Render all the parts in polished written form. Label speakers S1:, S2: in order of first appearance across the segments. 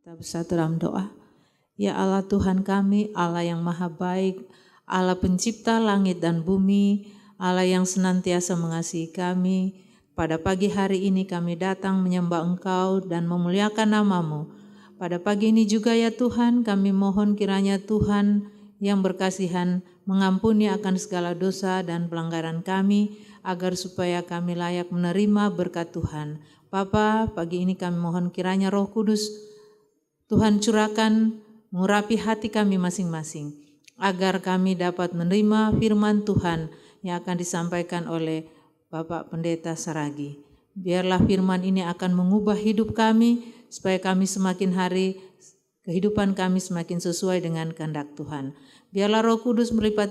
S1: Kita bersatu dalam doa. Ya Allah Tuhan kami, Allah yang maha baik, Allah pencipta langit dan bumi, Allah yang senantiasa mengasihi kami. Pada pagi hari ini kami datang menyembah Engkau dan memuliakan nama-Mu. Pada pagi ini juga ya Tuhan, kami mohon kiranya Tuhan yang berkasihan mengampuni akan segala dosa dan pelanggaran kami, agar supaya kami layak menerima berkat Tuhan. Bapa, pagi ini kami mohon kiranya Roh Kudus Tuhan curahkan mengurapi hati kami masing-masing, agar kami dapat menerima firman Tuhan yang akan disampaikan oleh Bapak Pendeta Saragi. Biarlah firman ini akan mengubah hidup kami, supaya kami semakin hari, kehidupan kami semakin sesuai dengan kehendak Tuhan. Biarlah Roh Kudus melipat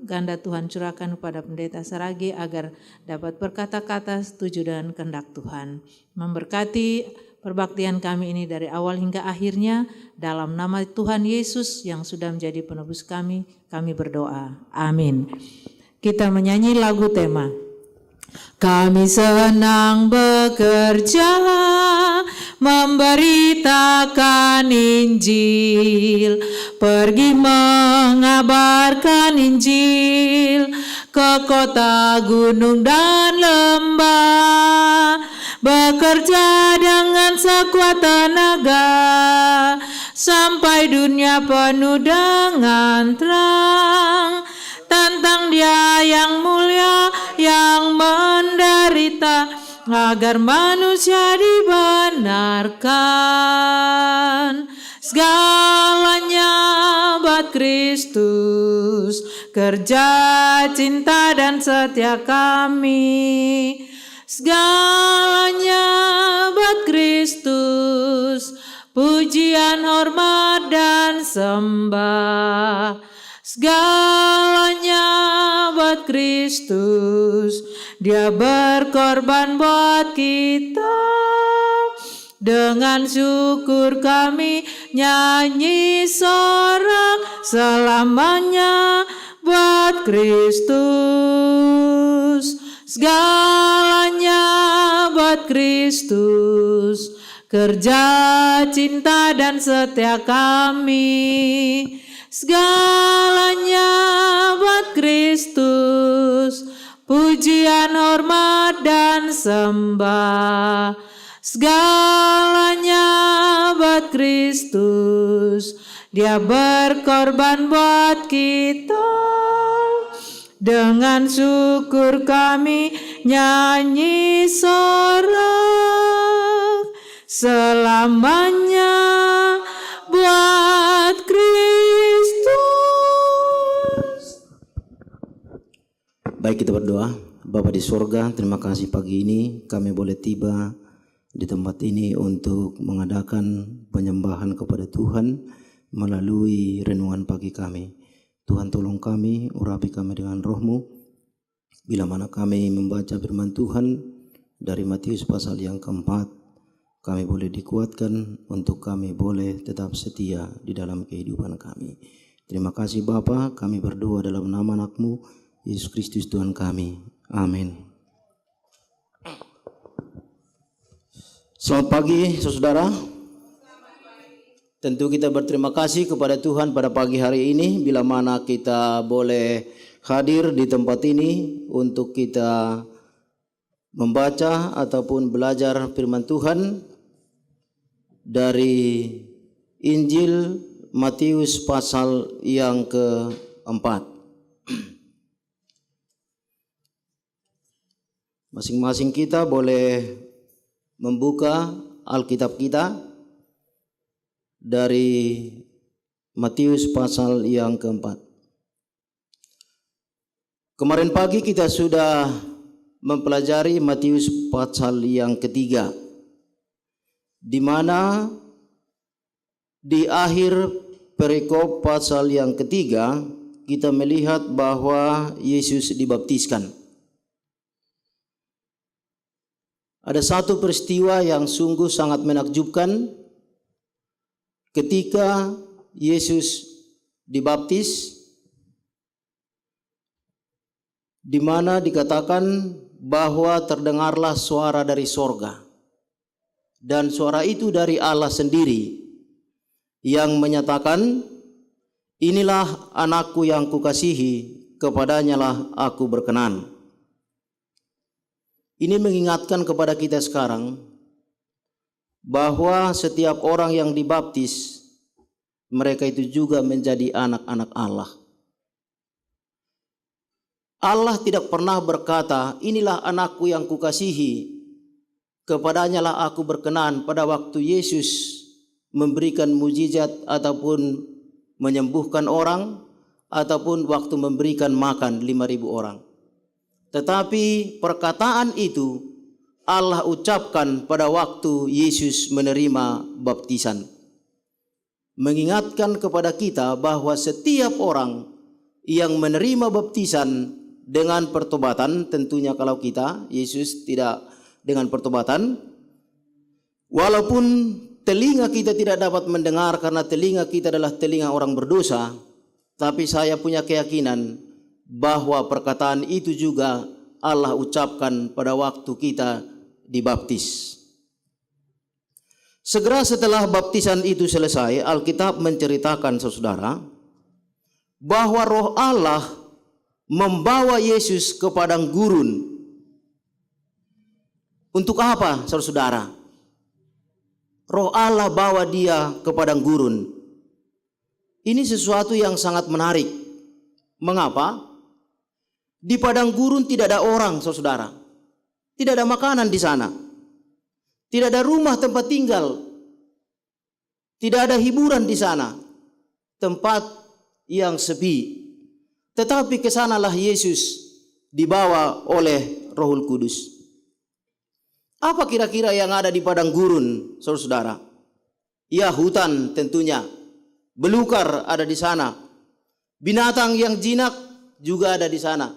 S1: ganda Tuhan curahkan kepada Pendeta Saragi, agar dapat berkata-kata setuju dengan kehendak Tuhan. Memberkati perbaktian kami ini dari awal hingga akhirnya, dalam nama Tuhan Yesus yang sudah menjadi penebus kami berdoa. Amin. Kita menyanyi lagu tema. Kami senang bekerja, memberitakan Injil, pergi mengabarkan Injil ke kota, gunung dan lembah, bekerja dengan sekuat tenaga, sampai dunia penuh dengan terang. Tentang Dia yang mulia, yang menderita, agar manusia dibenarkan. Segalanya buat Kristus, kerja, cinta dan setia kami. Segalanya buat Kristus, pujian, hormat dan sembah. Segalanya buat Kristus, Dia berkorban buat kita. Dengan syukur kami nyanyi sorak, selamanya buat Kristus. Segalanya buat Kristus, kerja, cinta dan setia kami. Segalanya buat Kristus, pujian, hormat dan sembah. Segalanya buat Kristus, Dia berkorban buat kita. Dengan syukur kami nyanyi sorak, selamanya buat Kristus.
S2: Baik, kita berdoa. Bapa di surga, terima kasih pagi ini kami boleh tiba di tempat ini untuk mengadakan penyembahan kepada Tuhan melalui renungan pagi kami. Tuhan tolong kami, urapi kami dengan roh-Mu. Bila mana kami membaca firman Tuhan dari Matius pasal yang keempat, kami boleh dikuatkan untuk kami boleh tetap setia di dalam kehidupan kami. Terima kasih Bapa, kami berdoa dalam nama anak-Mu, Yesus Kristus Tuhan kami. Amin. Selamat pagi saudara. Tentu kita berterima kasih kepada Tuhan pada pagi hari ini bila mana kita boleh hadir di tempat ini untuk kita membaca ataupun belajar firman Tuhan dari Injil Matius pasal yang keempat. Masing-masing kita boleh membuka Alkitab kita dari Matius pasal yang keempat. Kemarin pagi kita sudah mempelajari Matius pasal yang ketiga, di mana di akhir perikop pasal yang ketiga kita melihat bahwa Yesus dibaptiskan. Ada satu peristiwa yang sungguh sangat menakjubkan ketika Yesus dibaptis, di mana dikatakan bahwa terdengarlah suara dari sorga, dan suara itu dari Allah sendiri, yang menyatakan, inilah anakku yang kukasihi, kepadanya lah aku berkenan. Ini mengingatkan kepada kita sekarang bahwa setiap orang yang dibaptis, mereka itu juga menjadi anak-anak Allah. Allah tidak pernah berkata, inilah anakku yang kukasihi, kepadanya lah aku berkenan, pada waktu Yesus memberikan mujizat ataupun menyembuhkan orang, ataupun waktu memberikan makan 5.000 orang. Tetapi perkataan itu Allah ucapkan pada waktu Yesus menerima baptisan. Mengingatkan kepada kita bahwa setiap orang yang menerima baptisan dengan pertobatan, tentunya kalau kita, Yesus tidak dengan pertobatan, walaupun telinga kita tidak dapat mendengar karena telinga kita adalah telinga orang berdosa, tapi saya punya keyakinan bahwa perkataan itu juga Allah ucapkan pada waktu kita dibaptis. Segera setelah baptisan itu selesai, Alkitab menceritakan, saudara, bahwa Roh Allah membawa Yesus ke padang gurun. Untuk apa, saudara? Roh Allah bawa dia ke padang gurun. Ini sesuatu yang sangat menarik. Mengapa? Di padang gurun tidak ada orang, saudara. Tidak ada makanan di sana. Tidak ada rumah tempat tinggal. Tidak ada hiburan di sana. Tempat yang sepi. Tetapi kesanalah Yesus dibawa oleh Rohul Kudus. Apa kira-kira yang ada di padang gurun, saudara? Ya, hutan tentunya. Belukar ada di sana. Binatang yang jinak juga ada di sana.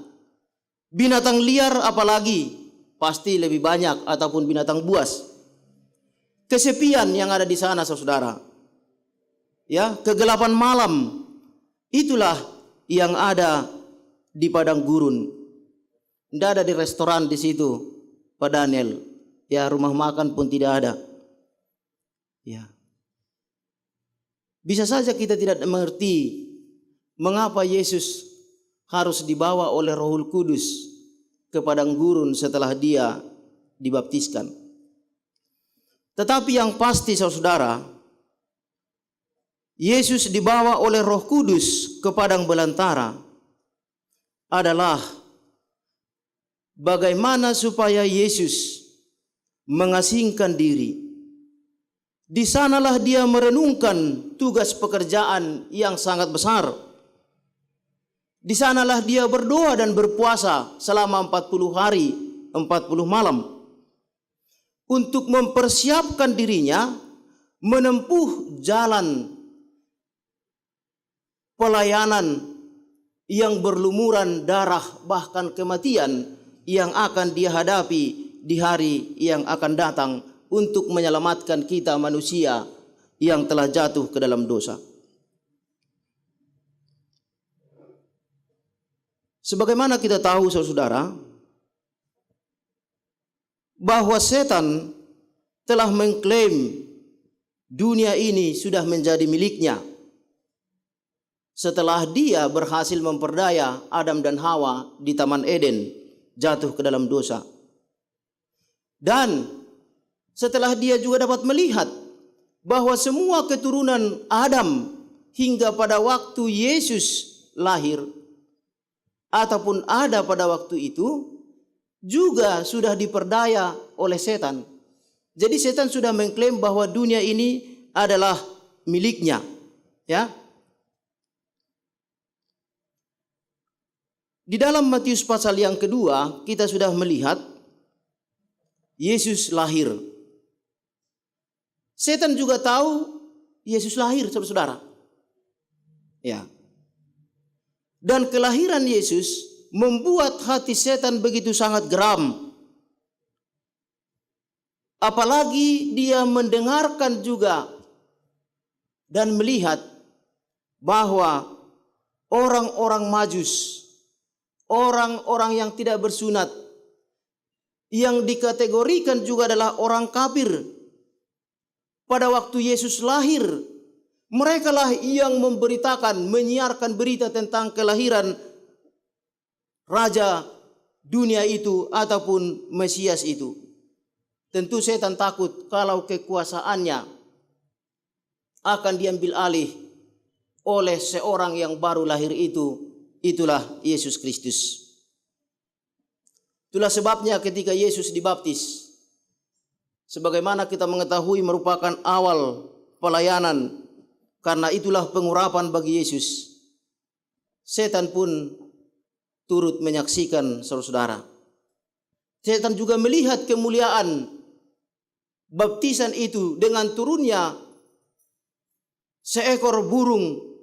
S2: Binatang liar apalagi, pasti lebih banyak, ataupun binatang buas. Kesepian yang ada di sana, saudara. Ya, kegelapan malam. Itulah yang ada di padang gurun. Tidak ada di restoran di situ, Pak Daniel. Ya, rumah makan pun tidak ada. Ya. Bisa saja kita tidak mengerti mengapa Yesus harus dibawa oleh Rohul Kudus ke padang gurun setelah dia dibaptiskan. Tetapi yang pasti, saudara, Yesus dibawa oleh Roh Kudus ke padang belantara adalah bagaimana supaya Yesus mengasingkan diri. Di sanalah dia merenungkan tugas pekerjaan yang sangat besar. Di sanalah dia berdoa dan berpuasa selama 40 hari, 40 malam. Untuk mempersiapkan dirinya menempuh jalan pelayanan yang berlumuran darah bahkan kematian yang akan dia hadapi di hari yang akan datang untuk menyelamatkan kita manusia yang telah jatuh ke dalam dosa. Sebagaimana kita tahu, saudara, bahwa setan telah mengklaim dunia ini sudah menjadi miliknya setelah dia berhasil memperdaya Adam dan Hawa di Taman Eden jatuh ke dalam dosa. Dan setelah dia juga dapat melihat bahwa semua keturunan Adam hingga pada waktu Yesus lahir ataupun ada pada waktu itu juga sudah diperdaya oleh setan. Jadi setan sudah mengklaim bahwa dunia ini adalah miliknya, ya. Di dalam Matius pasal yang kedua kita sudah melihat Yesus lahir. Setan juga tahu Yesus lahir, saudara. Ya. Dan kelahiran Yesus membuat hati setan begitu sangat geram. Apalagi dia mendengarkan juga dan melihat bahwa orang-orang Majus, orang-orang yang tidak bersunat, yang dikategorikan juga adalah orang kafir, pada waktu Yesus lahir Merekalah yang memberitakan, menyiarkan berita tentang kelahiran Raja dunia itu ataupun Mesias itu. Tentu setan takut kalau kekuasaannya akan diambil alih oleh seorang yang baru lahir itu. Itulah Yesus Kristus. Itulah sebabnya ketika Yesus dibaptis, sebagaimana kita mengetahui merupakan awal pelayanan, karena itulah pengurapan bagi Yesus. Setan pun turut menyaksikan, saudara-saudara. Setan juga melihat kemuliaan baptisan itu dengan turunnya seekor burung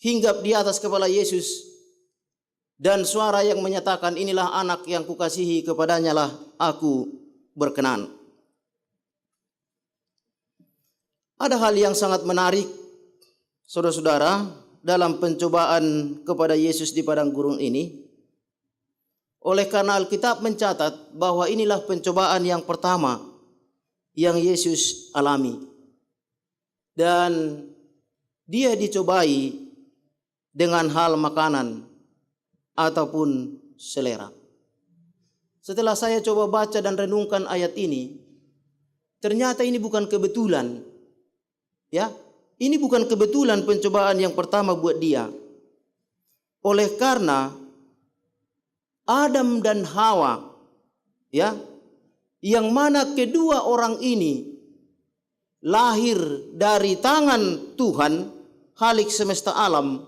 S2: hinggap di atas kepala Yesus, dan suara yang menyatakan, inilah anak yang kukasihi, kepadanya lah aku berkenan. Ada hal yang sangat menarik, saudara-saudara, dalam pencobaan kepada Yesus di padang gurun ini. Oleh karena Alkitab mencatat bahwa inilah pencobaan yang pertama yang Yesus alami. Dan dia dicobai dengan hal makanan ataupun selera. Setelah saya coba baca dan renungkan ayat ini, ternyata ini bukan kebetulan. Ya, ini bukan kebetulan pencobaan yang pertama buat dia. Oleh karena Adam dan Hawa, ya, yang mana kedua orang ini lahir dari tangan Tuhan, Khalik semesta alam,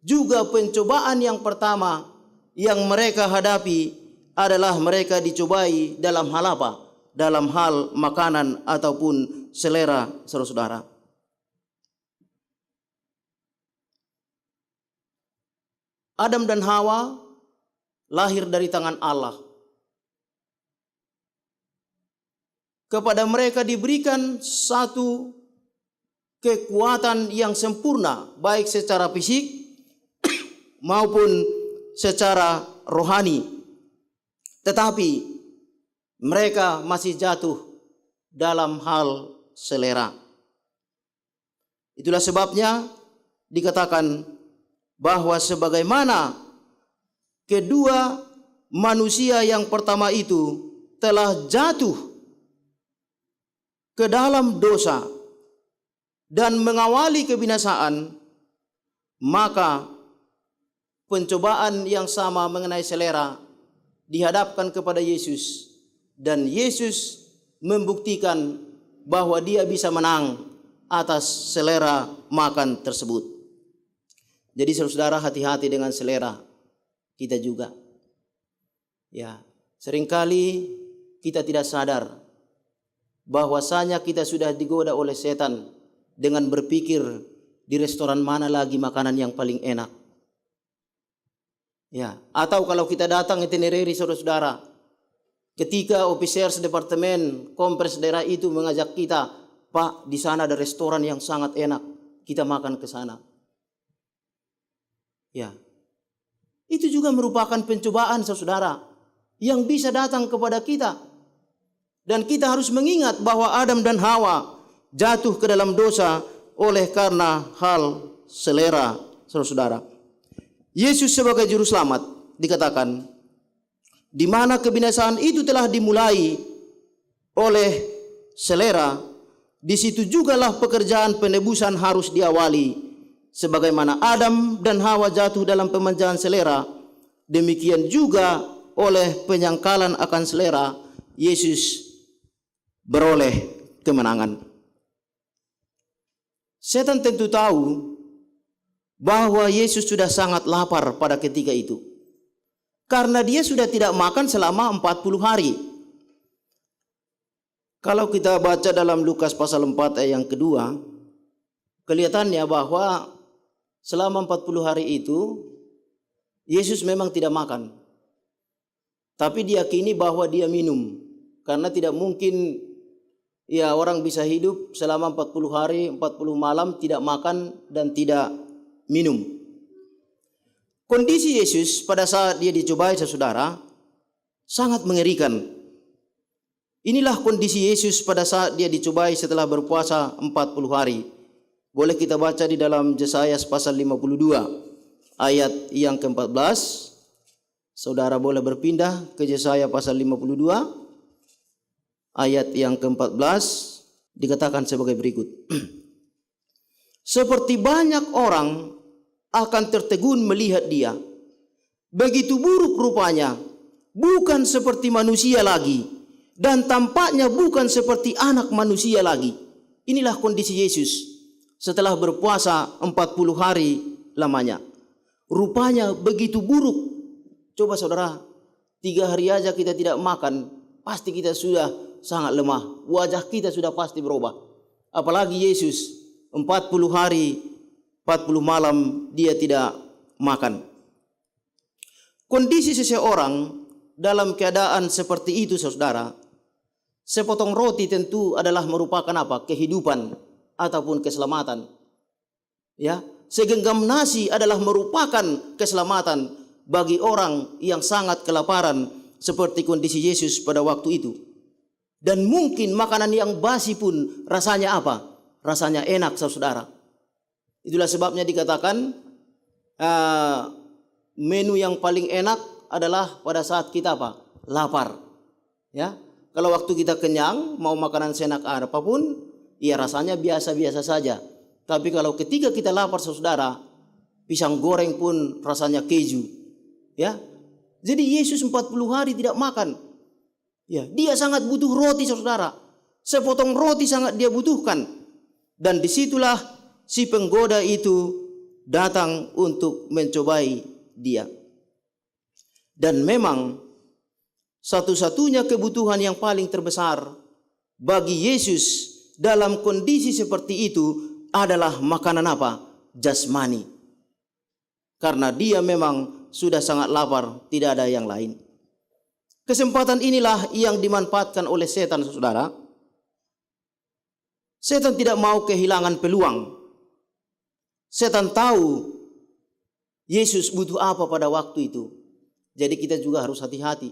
S2: juga pencobaan yang pertama yang mereka hadapi adalah mereka dicobai dalam hal apa? Dalam hal makanan ataupun selera, saudara-saudara. Adam dan Hawa lahir dari tangan Allah. Kepada mereka diberikan satu kekuatan yang sempurna, baik secara fisik maupun secara rohani. Tetapi mereka masih jatuh dalam hal selera. Itulah sebabnya dikatakan bahwa sebagaimana kedua manusia yang pertama itu telah jatuh ke dalam dosa dan mengawali kebinasaan, maka pencobaan yang sama mengenai selera dihadapkan kepada Yesus, dan Yesus membuktikan bahwa dia bisa menang atas selera makan tersebut. Jadi saudara, hati-hati dengan selera kita juga. Ya, seringkali kita tidak sadar bahwasanya kita sudah digoda oleh setan dengan berpikir di restoran mana lagi makanan yang paling enak. Ya, atau kalau kita datang itinerary saudara-saudara, ketika ofisier departemen kompres daerah itu mengajak kita, Pak, di sana ada restoran yang sangat enak, kita makan ke sana. Ya, itu juga merupakan pencobaan saudara yang bisa datang kepada kita. Dan kita harus mengingat bahwa Adam dan Hawa jatuh ke dalam dosa oleh karena hal selera, saudara-saudara. Yesus sebagai juru selamat dikatakan, di mana kebinasaan itu telah dimulai oleh selera, di situ jugalah pekerjaan penebusan harus diawali. Sebagaimana Adam dan Hawa jatuh dalam pemanjaan selera, demikian juga oleh penyangkalan akan selera, Yesus beroleh kemenangan. Setan tentu tahu bahwa Yesus sudah sangat lapar pada ketika itu, karena dia sudah tidak makan selama 40 hari. Kalau kita baca dalam Lukas pasal 4 ayat yang kedua, kelihatannya bahwa selama 40 hari itu Yesus memang tidak makan. Tapi diyakini bahwa dia minum, karena tidak mungkin ya orang bisa hidup selama 40 hari 40 malam tidak makan dan tidak minum. Kondisi Yesus pada saat dia dicobai saudara sangat mengerikan. Inilah kondisi Yesus pada saat dia dicobai setelah berpuasa 40 hari. Boleh kita baca di dalam Yesaya pasal 52 ayat yang ke-14. Saudara boleh berpindah ke Yesaya pasal 52 ayat yang ke-14, dikatakan sebagai berikut. Seperti banyak orang akan tertegun melihat dia, begitu buruk rupanya, bukan seperti manusia lagi, dan tampaknya bukan seperti anak manusia lagi. Inilah kondisi Yesus setelah berpuasa 40 hari lamanya. Rupanya begitu buruk. Coba saudara, 3 hari aja kita tidak makan, pasti kita sudah sangat lemah. Wajah kita sudah pasti berubah. Apalagi Yesus 40 hari 40 malam dia tidak makan. Kondisi seseorang dalam keadaan seperti itu saudara, sepotong roti tentu adalah merupakan apa? Kehidupan ataupun keselamatan. Ya, segenggam nasi adalah merupakan keselamatan bagi orang yang sangat kelaparan seperti kondisi Yesus pada waktu itu. Dan mungkin makanan yang basi pun rasanya apa? Rasanya enak saudara. Itulah sebabnya dikatakan menu yang paling enak adalah pada saat kita apa? Lapar. Ya, kalau waktu kita kenyang mau makanan senak apapun, ya rasanya biasa-biasa saja. Tapi kalau ketika kita lapar saudara, pisang goreng pun rasanya keju. Ya, jadi Yesus 40 hari tidak makan. Ya, dia sangat butuh roti saudara. Sepotong roti sangat dia butuhkan. Dan disitulah si penggoda itu datang untuk mencobai dia. Dan memang satu-satunya kebutuhan yang paling terbesar bagi Yesus dalam kondisi seperti itu adalah makanan apa? Jasmani. Karena dia memang sudah sangat lapar, tidak ada yang lain. Kesempatan inilah yang dimanfaatkan oleh setan saudara. Setan tidak mau kehilangan peluang. Setan tahu Yesus butuh apa pada waktu itu. Jadi kita juga harus hati-hati.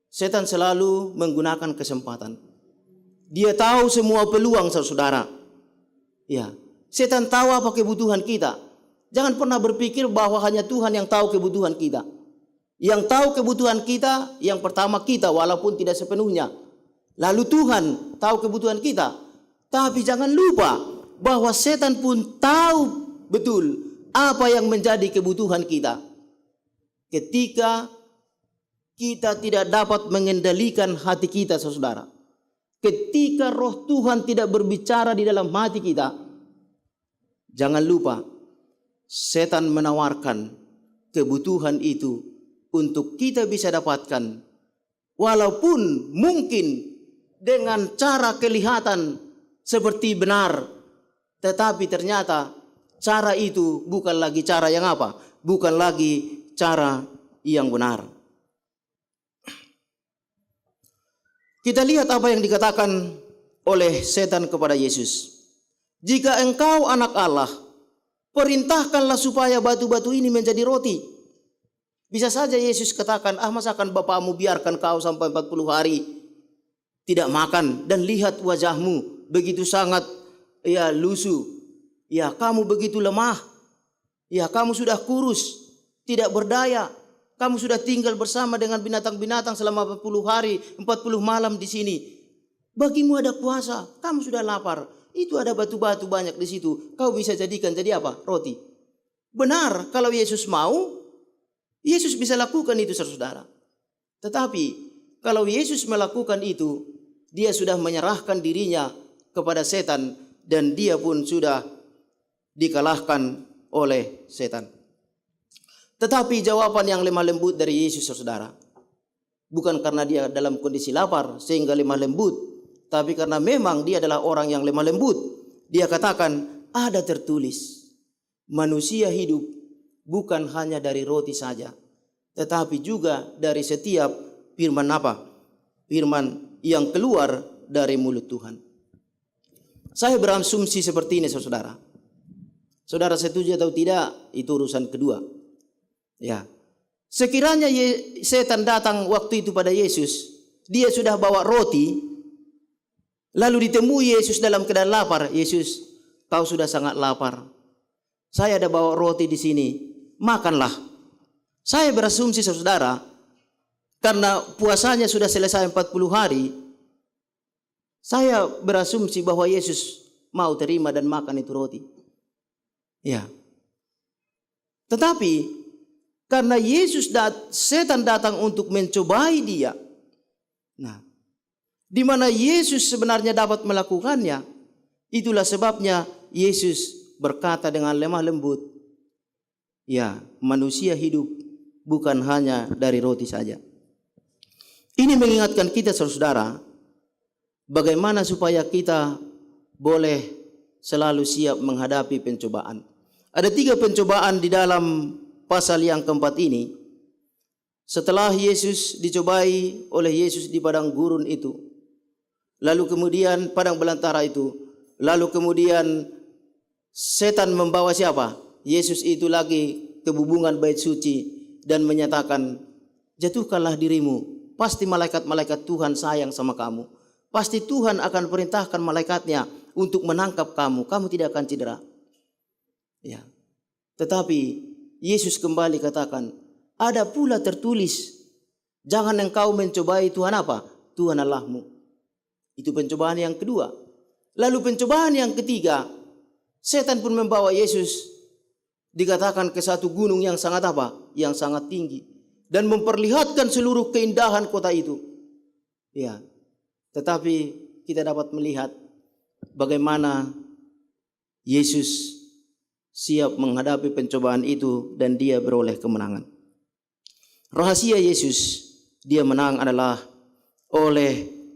S2: Setan selalu menggunakan kesempatan. Dia tahu semua peluang saudara. Ya, setan tahu apa kebutuhan kita. Jangan pernah berpikir bahwa hanya Tuhan yang tahu kebutuhan kita. Yang tahu kebutuhan kita yang pertama kita, walaupun tidak sepenuhnya. Lalu Tuhan tahu kebutuhan kita. Tapi jangan lupa bahwa setan pun tahu betul apa yang menjadi kebutuhan kita. Ketika kita tidak dapat mengendalikan hati kita saudara. Ketika roh Tuhan tidak berbicara di dalam hati kita. Jangan lupa setan menawarkan kebutuhan itu untuk kita bisa dapatkan. Walaupun mungkin dengan cara kelihatan seperti benar, tetapi ternyata cara itu bukan lagi cara yang apa? Bukan lagi cara yang benar. Kita lihat apa yang dikatakan oleh setan kepada Yesus. Jika engkau anak Allah, perintahkanlah supaya batu-batu ini menjadi roti. Bisa saja Yesus katakan, masakan Bapakmu biarkan kau sampai 40 hari tidak makan, dan lihat wajahmu begitu sangat ya lusuh, ya kamu begitu lemah, ya kamu sudah kurus, tidak berdaya, kamu sudah tinggal bersama dengan binatang-binatang selama 40 hari, 40 malam di sini. Bagimu ada puasa, kamu sudah lapar, itu ada batu-batu banyak di situ, kau bisa jadikan jadi apa? Roti. Benar, kalau Yesus mau, Yesus bisa lakukan itu saudara. Tetapi kalau Yesus melakukan itu, dia sudah menyerahkan dirinya kepada setan dan dia pun sudah dikalahkan oleh setan. Tetapi jawaban yang lemah lembut dari Yesus saudara, bukan karena dia dalam kondisi lapar sehingga lemah lembut, tapi karena memang dia adalah orang yang lemah lembut. Dia katakan, ada tertulis, manusia hidup bukan hanya dari roti saja, tetapi juga dari setiap firman apa? Firman yang keluar dari mulut Tuhan. Saya berasumsi seperti ini saudara. Saudara setuju atau tidak, itu urusan kedua. Ya, sekiranya setan datang waktu itu pada Yesus, dia sudah bawa roti, lalu ditemui Yesus dalam keadaan lapar. Yesus, kau sudah sangat lapar. Saya ada bawa roti di sini, makanlah. Saya berasumsi saudara, karena puasanya sudah selesai 40 hari, saya berasumsi bahwa Yesus mau terima dan makan itu roti. Ya. Tetapi karena setan datang untuk mencobai dia. Nah, di mana Yesus sebenarnya dapat melakukannya, itulah sebabnya Yesus berkata dengan lemah lembut, ya, manusia hidup bukan hanya dari roti saja. Ini mengingatkan kita saudara, bagaimana supaya kita boleh selalu siap menghadapi pencobaan. Ada 3 pencobaan di dalam pasal yang keempat ini. Setelah Yesus dicobai oleh Yesus di padang gurun itu, lalu kemudian padang belantara itu, lalu kemudian setan membawa siapa? Yesus itu lagi ke bubungan bait suci dan menyatakan, jatuhkanlah dirimu, pasti malaikat-malaikat Tuhan sayang sama kamu. Pasti Tuhan akan perintahkan malaikatnya untuk menangkap kamu, kamu tidak akan cedera. Ya. Tetapi Yesus kembali katakan, ada pula tertulis, jangan engkau mencobai Tuhan apa? Tuhan Allahmu. Itu pencobaan yang kedua. Lalu pencobaan yang ketiga, setan pun membawa Yesus dikatakan ke satu gunung yang sangat apa? Yang sangat tinggi. Dan memperlihatkan seluruh keindahan kota itu. Ya. Tetapi kita dapat melihat bagaimana Yesus siap menghadapi pencobaan itu dan dia beroleh kemenangan. Rahasia Yesus dia menang adalah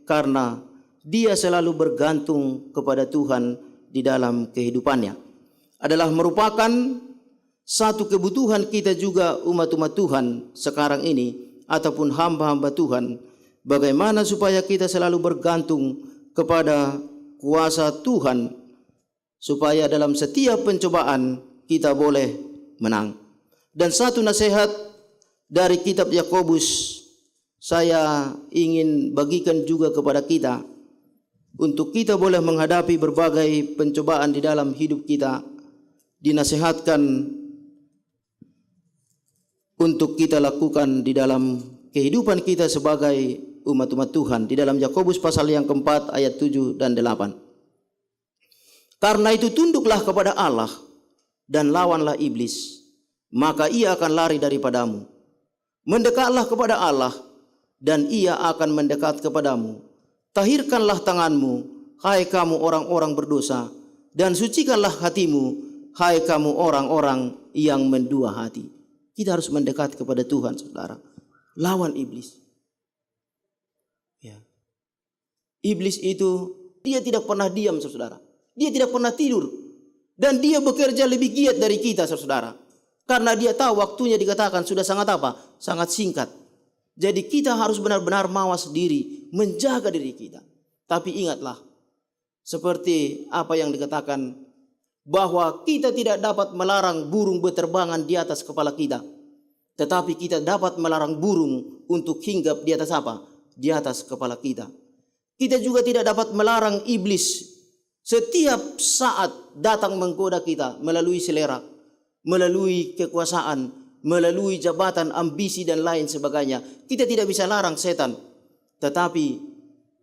S2: karena dia selalu bergantung kepada Tuhan di dalam kehidupannya. Adalah merupakan satu kebutuhan kita juga umat-umat Tuhan sekarang ini ataupun hamba-hamba Tuhan, bagaimana supaya kita selalu bergantung kepada kuasa Tuhan supaya dalam setiap pencobaan kita boleh menang. Dan satu nasihat dari kitab Yakobus saya ingin bagikan juga kepada kita untuk kita boleh menghadapi berbagai pencobaan di dalam hidup kita. Dinasihatkan untuk kita lakukan di dalam kehidupan kita sebagai umat-umat Tuhan di dalam Yakobus pasal yang keempat ayat 7 dan 8. Karena itu tunduklah kepada Allah dan lawanlah iblis, maka ia akan lari daripadamu. Mendekatlah kepada Allah dan ia akan mendekat kepadamu. Tahirkanlah tanganmu, hai kamu orang-orang berdosa, dan sucikanlah hatimu, hai kamu orang-orang yang mendua hati. Kita harus mendekat kepada Tuhan, saudara. Lawan iblis. Ya. Iblis itu dia tidak pernah diam, saudara. Dia tidak pernah tidur. Dan dia bekerja lebih giat dari kita, saudara. Karena dia tahu waktunya dikatakan sudah sangat apa? Sangat singkat. Jadi kita harus benar-benar mawas diri, menjaga diri kita. Tapi ingatlah, seperti apa yang dikatakan, bahwa kita tidak dapat melarang burung berterbangan di atas kepala kita. Tetapi kita dapat melarang burung untuk hinggap di atas apa? Di atas kepala kita. Kita juga tidak dapat melarang iblis setiap saat datang menggoda kita melalui selera, melalui kekuasaan, melalui jabatan, ambisi dan lain sebagainya. Kita tidak bisa larang setan. Tetapi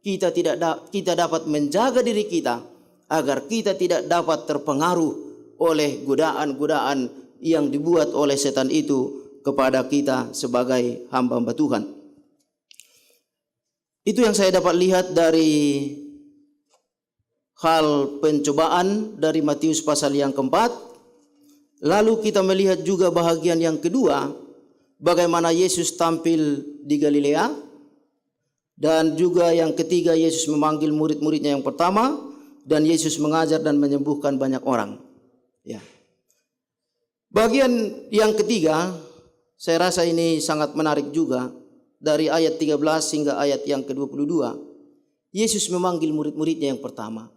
S2: kita dapat menjaga diri kita agar kita tidak dapat terpengaruh oleh godaan-godaan yang dibuat oleh setan itu kepada kita sebagai hamba-hamba Tuhan. Itu yang saya dapat lihat dari hal pencobaan dari Matius pasal yang keempat. Lalu kita melihat juga bahagian yang kedua, bagaimana Yesus tampil di Galilea. Dan juga yang ketiga, Yesus memanggil murid-muridnya yang pertama. Dan Yesus mengajar dan menyembuhkan banyak orang. Ya. Bagian yang ketiga, saya rasa ini sangat menarik juga. Dari ayat 13 hingga ayat yang ke-22. Yesus memanggil murid-muridnya yang pertama.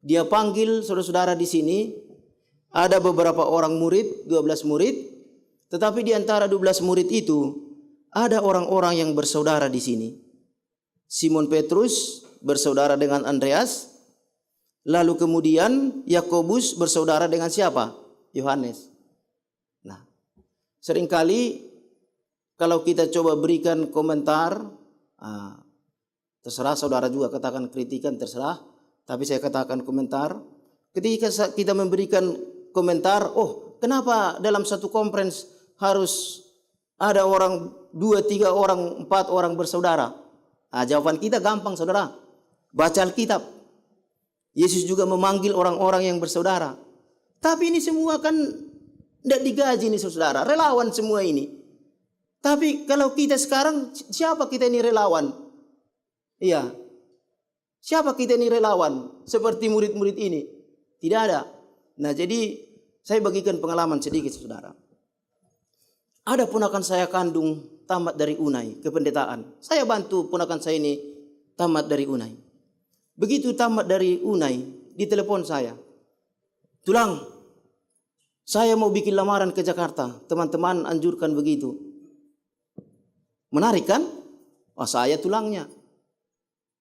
S2: Dia panggil saudara-saudara di sini. Ada beberapa orang murid, 12 murid. Tetapi di antara 12 murid itu, ada orang-orang yang bersaudara di sini. Simon Petrus bersaudara dengan Andreas. Lalu kemudian Yakobus bersaudara dengan siapa? Yohanes. Nah, seringkali kalau kita coba berikan komentar, terserah saudara juga katakan kritikan, terserah. Tapi saya katakan komentar. Ketika kita memberikan komentar, oh kenapa dalam satu conference harus ada orang 2, 3 orang, 4 orang bersaudara? Jawaban kita gampang saudara. Baca Alkitab. Yesus juga memanggil orang-orang yang bersaudara. Tapi ini semua kan tidak digaji nih saudara. Relawan semua ini. Tapi kalau kita sekarang, siapa kita ini relawan? Iya. Siapa kita ini relawan? Seperti murid-murid ini. Tidak ada. Nah jadi saya bagikan pengalaman sedikit saudara. Ada ponakan saya kandung tamat dari Unai, kependetaan. Saya bantu ponakan saya ini tamat dari Unai. Begitu tamat dari Unai, ditelepon saya. Tulang, saya mau bikin lamaran ke Jakarta. Teman-teman anjurkan begitu. Menarik kan? Oh, saya tulangnya.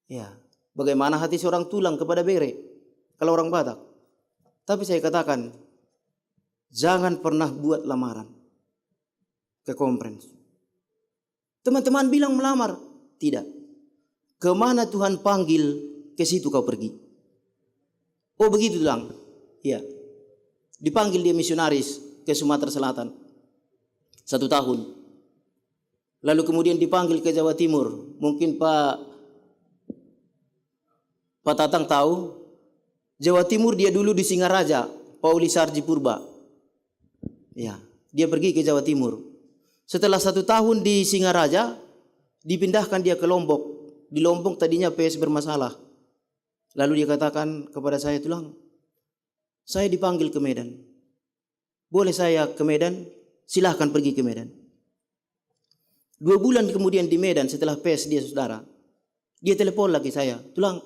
S2: Ya, bagaimana hati seorang tulang kepada bere kalau orang Batak? Tapi saya katakan, jangan pernah buat lamaran ke conference. Teman-teman bilang melamar, tidak. Kemana Tuhan panggil, ke situ kau pergi. Oh begitu tulang. Iya. Dipanggil dia misionaris ke Sumatera Selatan 1 tahun. Lalu kemudian dipanggil ke Jawa Timur. Mungkin Pak Tatang tahu. Jawa Timur dia dulu di Singaraja. Pauli Sarji Purba. Ya, dia pergi ke Jawa Timur. Setelah 1 tahun di Singaraja, dipindahkan dia ke Lombok. Di Lombok tadinya PS bermasalah. Lalu dia katakan kepada saya, tulang, saya dipanggil ke Medan. Boleh saya ke Medan? Silahkan pergi ke Medan. 2 bulan kemudian di Medan setelah PS dia saudara. Dia telepon lagi saya. Tulang,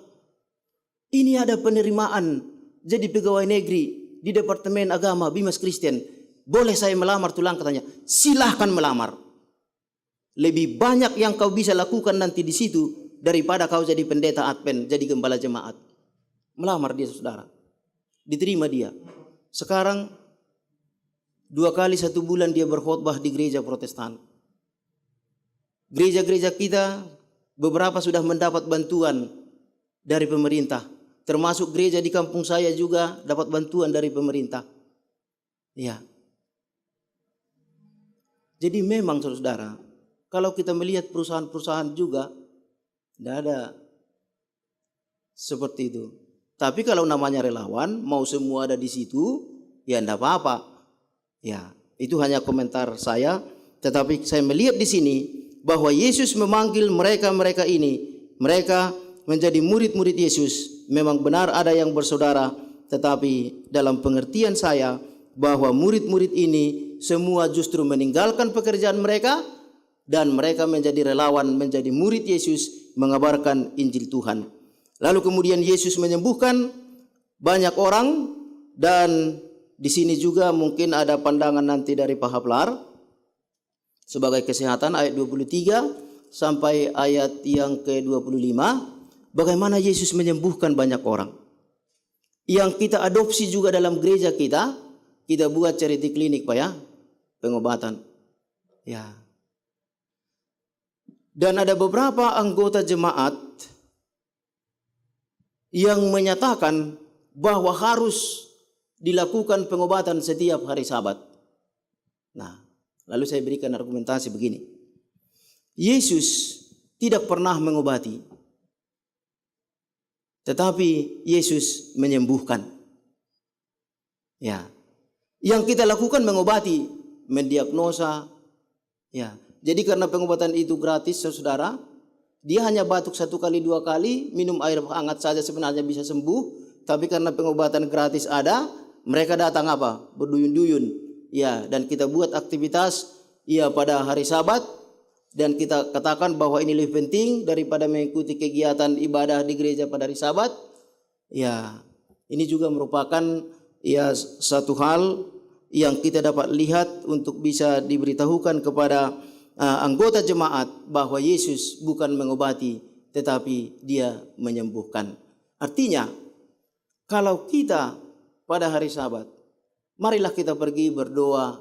S2: ini ada penerimaan jadi pegawai negeri di Departemen Agama Bimas Kristen. Boleh saya melamar tulang katanya. Silahkan melamar. Lebih banyak yang kau bisa lakukan nanti di situ daripada kau jadi pendeta Advent, jadi gembala jemaat. Melamar dia saudara. Diterima dia. Sekarang 2 kali 1 bulan dia berkhotbah di gereja Protestan. Gereja-gereja kita beberapa sudah mendapat bantuan dari pemerintah. Termasuk gereja di kampung saya juga dapat bantuan dari pemerintah. Ya. Jadi memang saudara, kalau kita melihat perusahaan-perusahaan juga tidak ada seperti itu. Tapi kalau namanya relawan, mau semua ada di situ, ya tidak apa-apa. Ya, itu hanya komentar saya. Tetapi saya melihat di sini bahwa Yesus memanggil mereka-mereka ini. Mereka menjadi murid-murid Yesus. Memang benar ada yang bersaudara. Tetapi dalam pengertian saya bahwa murid-murid ini semua justru meninggalkan pekerjaan mereka. Dan mereka menjadi relawan, menjadi murid Yesus, mengabarkan Injil Tuhan. Lalu kemudian Yesus menyembuhkan banyak orang. Dan di sini juga mungkin ada pandangan nanti dari Pak Haplar sebagai kesehatan ayat 23 sampai ayat yang ke-25. Bagaimana Yesus menyembuhkan banyak orang. Yang kita adopsi juga dalam gereja kita. Kita buat charity clinic Pak ya. Pengobatan. Ya. Dan ada beberapa anggota jemaat yang menyatakan bahwa harus dilakukan pengobatan setiap hari Sabat. Nah, lalu saya berikan argumentasi begini. Yesus tidak pernah mengobati. Tetapi Yesus menyembuhkan. Ya. Yang kita lakukan mengobati, mendiagnosa. Ya. Jadi karena pengobatan itu gratis saudara, dia hanya batuk 1 kali 2 kali, minum air hangat saja sebenarnya bisa sembuh. Tapi karena pengobatan gratis ada, mereka datang apa? Berduyun-duyun. Ya, dan kita buat aktivitas ya pada hari Sabat dan kita katakan bahwa ini lebih penting daripada mengikuti kegiatan ibadah di gereja pada hari Sabat. Ya, ini juga merupakan ya satu hal yang kita dapat lihat untuk bisa diberitahukan kepada anggota jemaat bahwa Yesus bukan mengobati tetapi dia menyembuhkan. Artinya kalau kita pada hari Sabat, marilah kita pergi berdoa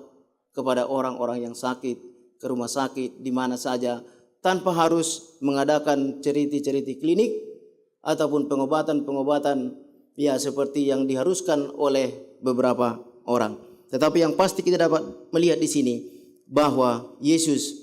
S2: kepada orang-orang yang sakit, ke rumah sakit, di mana saja, tanpa harus mengadakan ceriti-ceriti klinik ataupun pengobatan-pengobatan ya seperti yang diharuskan oleh beberapa orang. Tetapi yang pasti kita dapat melihat di sini bahwa Yesus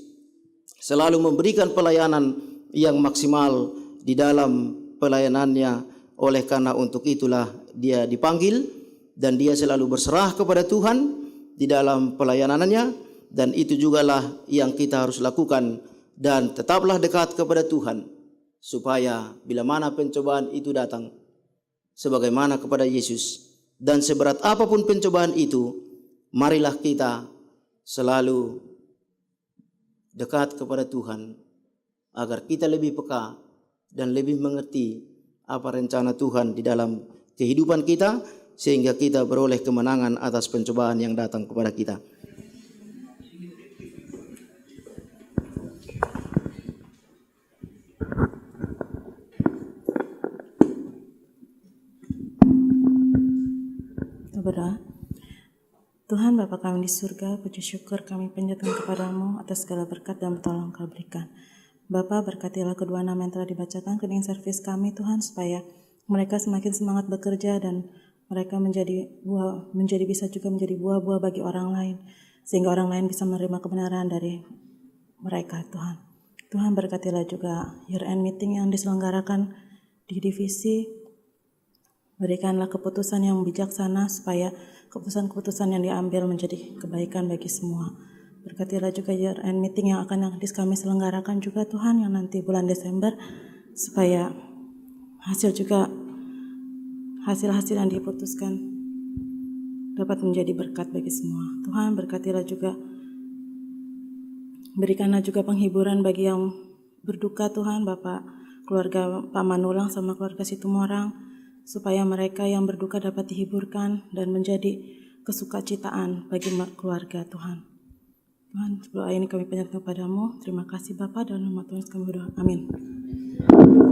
S2: selalu memberikan pelayanan yang maksimal di dalam pelayanannya. Oleh karena untuk itulah dia dipanggil dan dia selalu berserah kepada Tuhan di dalam pelayanannya, dan itu jugalah yang kita harus lakukan. Dan tetaplah dekat kepada Tuhan supaya bila mana pencobaan itu datang sebagaimana kepada Yesus, dan seberat apapun pencobaan itu, marilah kita selalu dekat kepada Tuhan agar kita lebih peka dan lebih mengerti apa rencana Tuhan di dalam kehidupan kita, sehingga kita beroleh kemenangan atas pencobaan yang datang kepada kita.
S3: Berdoa. Tuhan Bapa kami di surga, puji syukur kami panjatkan kepadamu atas segala berkat dan pertolongan Kau berikan. Bapa, berkatilah kedua nama yang telah dibacakan kening servis kami Tuhan, supaya mereka semakin semangat bekerja dan mereka menjadi bisa juga menjadi buah-buah bagi orang lain, sehingga orang lain bisa menerima kebenaran dari mereka Tuhan. Tuhan, berkatilah juga year end meeting yang diselenggarakan di divisi. Berikanlah keputusan yang bijaksana supaya keputusan-keputusan yang diambil menjadi kebaikan bagi semua. Berkatilah juga year end meeting yang akan kami selenggarakan juga Tuhan, yang nanti bulan Desember, supaya hasil-hasil yang diputuskan dapat menjadi berkat bagi semua. Tuhan, berkatilah juga, berikanlah juga penghiburan bagi yang berduka Tuhan, Bapak, keluarga Pak Manulang sama keluarga Situmorang, supaya mereka yang berduka dapat dihiburkan dan menjadi kesukacitaan bagi keluarga Tuhan. Tuhan, doa ini kami panjatkan kepadamu. Terima kasih Bapa, dalam nama Tuhan kami berdoa. Amin.